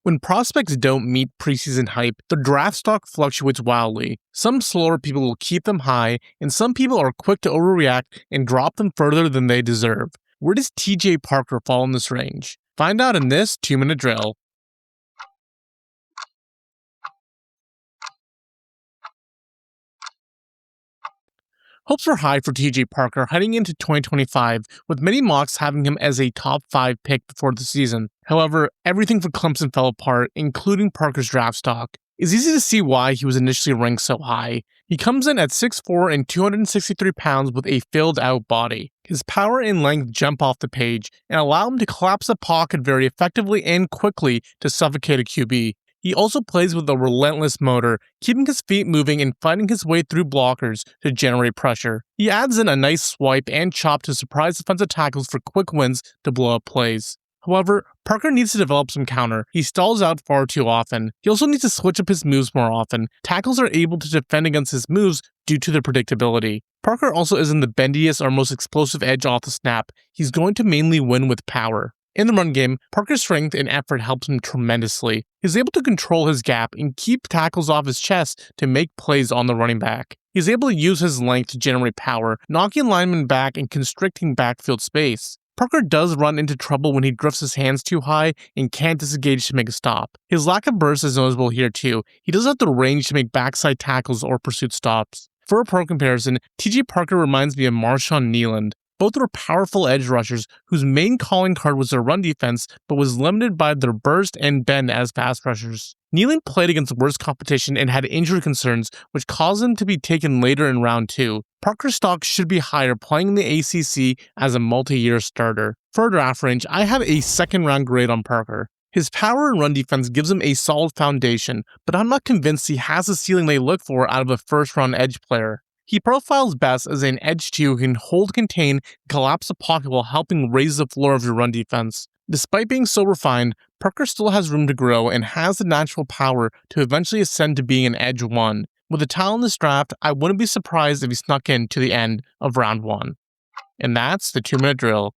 When prospects don't meet preseason hype, their draft stock fluctuates wildly. Some slower people will keep them high, and some people are quick to overreact and drop them further than they deserve. Where does TJ Parker fall in this range? Find out in this 2-minute drill. Hopes are high for TJ Parker heading into 2025, with many mocks having him as a top 5 pick before the season. However, everything for Clemson fell apart, including Parker's draft stock. It's easy to see why he was initially ranked so high. He comes in at 6'4" and 263 pounds with a filled-out body. His power and length jump off the page and allow him to collapse the pocket very effectively and quickly to suffocate a QB. He also plays with a relentless motor, keeping his feet moving and fighting his way through blockers to generate pressure. He adds in a nice swipe and chop to surprise defensive tackles for quick wins to blow up plays. However, Parker needs to develop some counter. He stalls out far too often. He also needs to switch up his moves more often. Tackles are able to defend against his moves due to their predictability. Parker also isn't the bendiest or most explosive edge off the snap. He's going to mainly win with power. In the run game, Parker's strength and effort helps him tremendously. He's able to control his gap and keep tackles off his chest to make plays on the running back. He's able to use his length to generate power, knocking linemen back and constricting backfield space. Parker does run into trouble when he drifts his hands too high and can't disengage to make a stop. His lack of burst is noticeable here too. He doesn't have the range to make backside tackles or pursuit stops. For a pro comparison, TJ Parker reminds me of Marshawn Kneeland. Both were powerful edge rushers whose main calling card was their run defense, but was limited by their burst and bend as pass rushers. Kneeland played against worse competition and had injury concerns, which caused him to be taken later in round 2. Parker's stock should be higher playing in the ACC as a multi-year starter. For draft range, I have a second-round grade on Parker. His power and run defense gives him a solid foundation, but I'm not convinced he has the ceiling they look for out of a first-round edge player. He profiles best as an edge 2 who can hold, contain, and collapse the pocket while helping raise the floor of your run defense. Despite being so refined, Parker still has room to grow and has the natural power to eventually ascend to being an edge 1. With the talent in this draft, I wouldn't be surprised if he snuck in to the end of round 1. And that's the 2-minute drill.